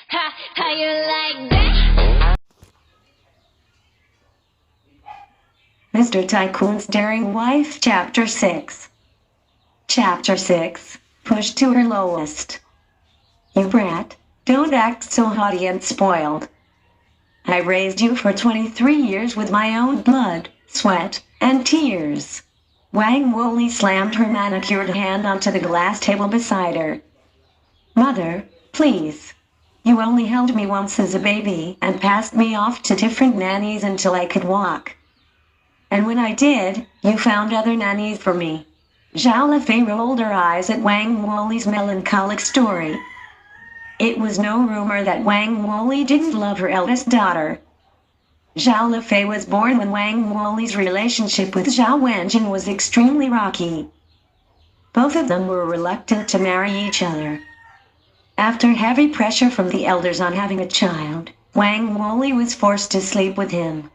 Ha, how you like that? Mr. Tycoon's Daring Wife, Chapter 6. Chapter 6. Pushed to her lowest. You brat, don't act so haughty and spoiled. I raised you for 23 years with my own blood, sweat, and tears. Wang Wooly slammed her manicured hand onto the glass table beside her. Mother, please. You only held me once as a baby and passed me off to different nannies until I could walk. And when I did, you found other nannies for me. Zhao Lefei rolled her eyes at Wang Wooly's melancholic story. It was no rumor that Wang Wooly didn't love her eldest daughter. Zhao Lefei was born when Wang Wooly's relationship with Zhao Wenjing was extremely rocky. Both of them were reluctant to marry each other. After heavy pressure from the elders on having a child, Wang Wooly was forced to sleep with him.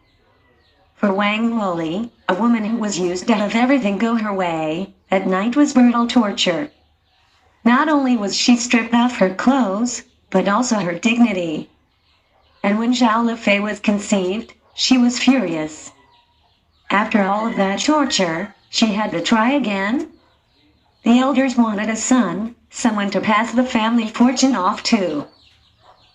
For Wang Wooly, a woman who was used to have everything go her way, at night was brutal torture. Not only was she stripped of her clothes, but also her dignity. And when Zhao Lefei was conceived, she was furious. After all of that torture, she had to try again. The elders wanted a son, someone to pass the family fortune off to.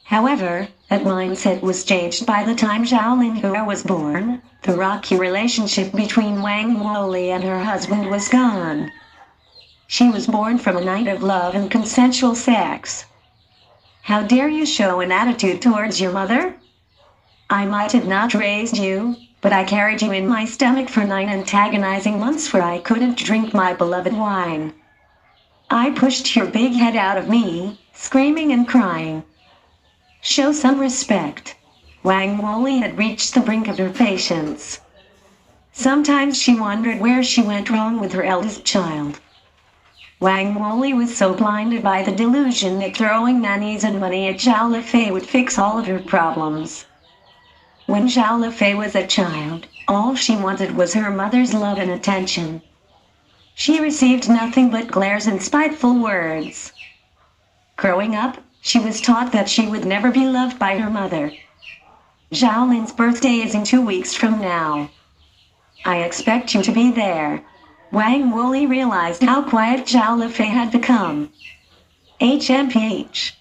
However, that mindset was changed by the time Zhao Linhua was born. The rocky relationship between Wang Wooly and her husband was gone. She was born from a night of love and consensual sex. How dare you show an attitude towards your mother? I might have not raised you, but I carried you in my stomach for 9 antagonizing months where I couldn't drink my beloved wine. I pushed your big head out of me, screaming and crying. Show some respect. Wang Wooly had reached the brink of her patience. Sometimes she wondered where she went wrong with her eldest child. Wang Wooly was so blinded by the delusion that throwing nannies and money at Zhao Lefei would fix all of her problems. When Zhao Lefei was a child, all she wanted was her mother's love and attention. She received nothing but glares and spiteful words. Growing up, she was taught that she would never be loved by her mother. Zhao Lin's birthday is in 2 weeks from now. I expect you to be there. Wang Wooly realized how quiet Zhao Lefei had become. HMPH.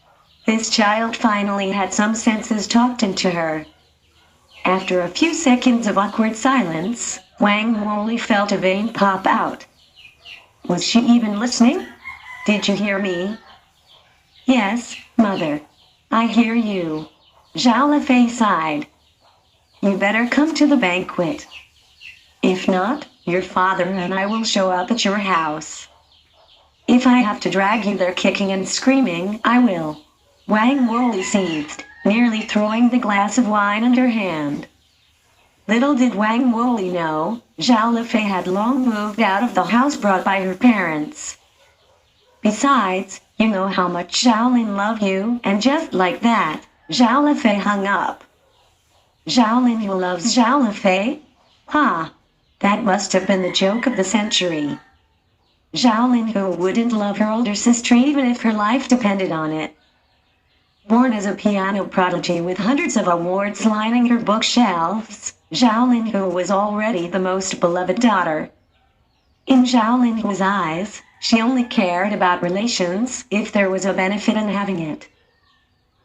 This child finally had some senses talked into her. After a few seconds of awkward silence, Wang Wooly felt a vein pop out. Was she even listening? Did you hear me? Yes, Mother. I hear you. Zhao Lefei sighed. You better come to the banquet. If not, your father and I will show up at your house. If I have to drag you there kicking and screaming, I will. Wang Wooly seethed, nearly throwing the glass of wine in her hand. Little did Wang Wooly know, Zhao Lefei had long moved out of the house brought by her parents. Besides, you know how much Zhao Lin loved you, and just like that, Zhao Lefei hung up. Zhao Lin who loves Zhao Lefei? Ha! That must have been the joke of the century. Zhao Lin who wouldn't love her older sister even if her life depended on it. Born as a piano prodigy with hundreds of awards lining her bookshelves, Zhao Linhua was already the most beloved daughter. In Zhao Linhua's eyes, she only cared about relations if there was a benefit in having it.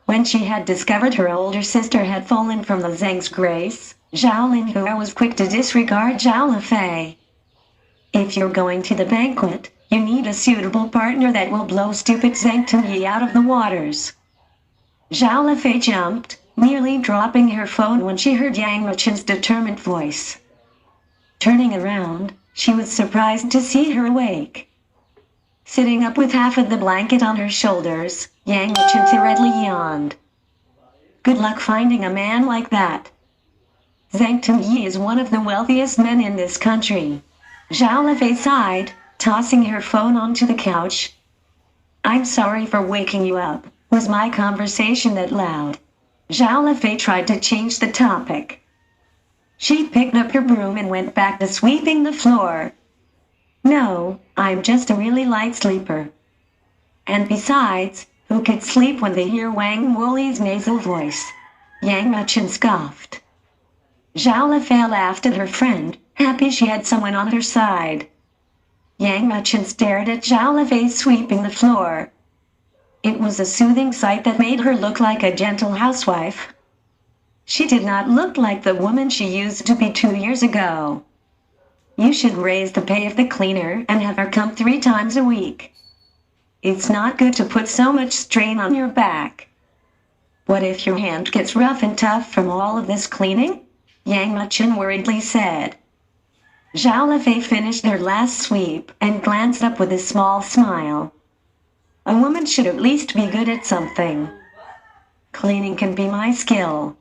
When she had discovered her older sister had fallen from the Zheng's grace, Zhao Linhua was quick to disregard Zhao Lefei. If you're going to the banquet, you need a suitable partner that will blow stupid Zheng Tongyi out of the waters. Zhao Lefei jumped, nearly dropping her phone when she heard Yang Luchen's determined voice. Turning around, she was surprised to see her awake. Sitting up with half of the blanket on her shoulders, Yang Luchen hurriedly yawned. Good luck finding a man like that. Zheng Tongyi is one of the wealthiest men in this country. Zhao Lefei sighed, tossing her phone onto the couch. I'm sorry for waking you up. Was my conversation that loud? Zhao Lefei tried to change the topic. She picked up her broom and went back to sweeping the floor. No, I'm just a really light sleeper. And besides, Who could sleep when they hear Wang Wuli's nasal voice? Yang Muchen scoffed. Zhao Lefei laughed at her friend, happy she had someone on her side. Yang Muchen stared at Zhao Lefei sweeping the floor. It was a soothing sight that made her look like a gentle housewife. She did not look like the woman she used to be 2 years ago. You should raise the pay of the cleaner and have her come 3 times a week. It's not good to put so much strain on your back. What if your hand gets rough and tough from all of this cleaning? Yang Muchen worriedly said. Zhao Lefei finished her last sweep and glanced up with a small smile. A woman should at least be good at something. Cleaning can be my skill.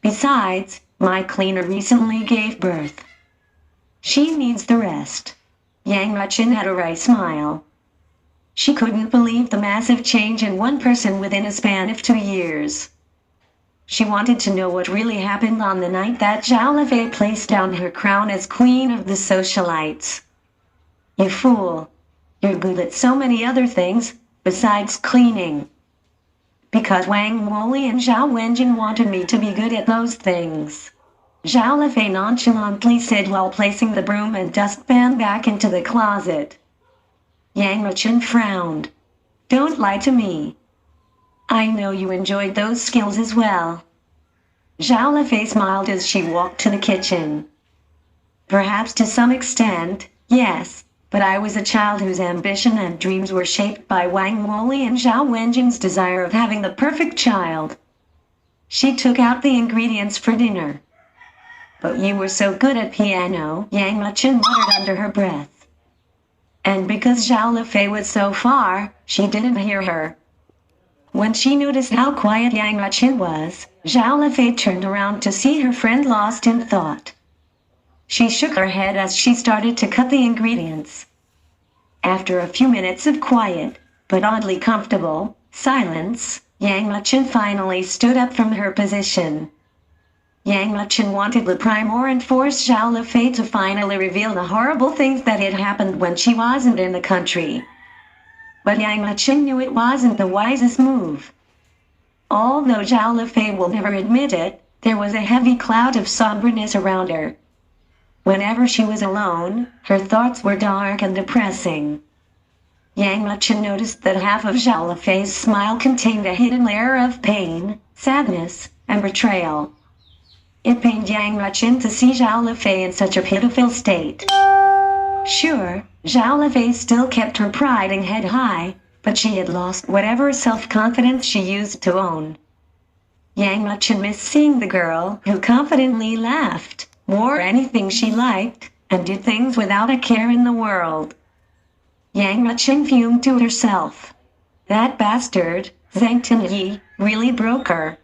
Besides, my cleaner recently gave birth. She needs the rest. Yang Muchen had a wry smile. She couldn't believe the massive change in one person within a span of 2 years. She wanted to know what really happened on the night that Zhao Lefei placed down her crown as queen of the socialites. You fool. You're good at so many other things, besides cleaning. Because Wang Woli and Zhao Wenjing wanted me to be good at those things. Zhao Lefei nonchalantly said while placing the broom and dustpan back into the closet. Yang Muchen frowned. Don't lie to me. I know you enjoyed those skills as well. Zhao Lefei smiled as she walked to the kitchen. Perhaps to some extent, yes, but I was a child whose ambition and dreams were shaped by Wang Woli and Zhao Wenjing's desire of having the perfect child. She took out the ingredients for dinner. But you were so good at piano, Yang Muchen muttered under her breath. And because Zhao Lefei was so far, she didn't hear her. When she noticed how quiet Yang Muchen was, Zhao Lefei turned around to see her friend lost in thought. She shook her head as she started to cut the ingredients. After a few minutes of quiet, but oddly comfortable, silence, Yang Muchen finally stood up from her position. Yang Muchen wanted the Primor and forced Zhao Lefei to finally reveal the horrible things that had happened when she wasn't in the country. But Yang Muchen knew it wasn't the wisest move. Although Zhao Lefei will never admit it, there was a heavy cloud of somberness around her. Whenever she was alone, her thoughts were dark and depressing. Yang Muchen noticed that half of Zhao Lefei's smile contained a hidden layer of pain, sadness, and betrayal. It pained Yang Muchen to see Zhao Lefei in such a pitiful state. Sure, Zhao Lefei still kept her pride and head high, but she had lost whatever self-confidence she used to own. Yang Muchen missed seeing the girl who confidently laughed, wore anything she liked, and did things without a care in the world. Yang Muchen fumed to herself. That bastard, Zhang Tinyi, really broke her.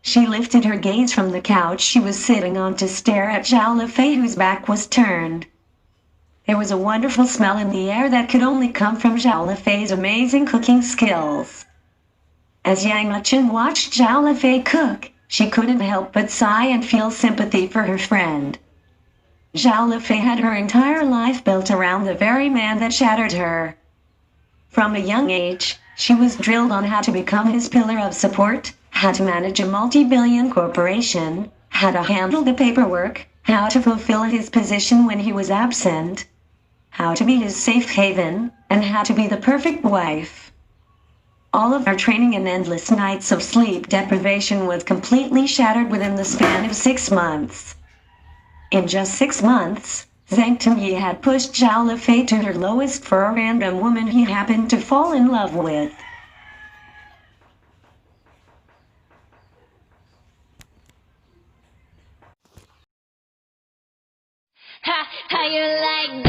She lifted her gaze from the couch she was sitting on to stare at Zhao Lefei, whose back was turned. There was a wonderful smell in the air that could only come from Zhao Lefei's amazing cooking skills. As Yang Muchen watched Zhao Lefei cook, she couldn't help but sigh and feel sympathy for her friend. Zhao Lefei had her entire life built around the very man that shattered her. From a young age, she was drilled on how to become his pillar of support, how to manage a multi-billion corporation, how to handle the paperwork, how to fulfill his position when he was absent, how to be his safe haven, and how to be the perfect wife. All of her training and endless nights of sleep deprivation was completely shattered within the span of 6 months. In just 6 months, Zhang Tinyi had pushed Zhao Lefei to her lowest for a random woman he happened to fall in love with. Ha, how you like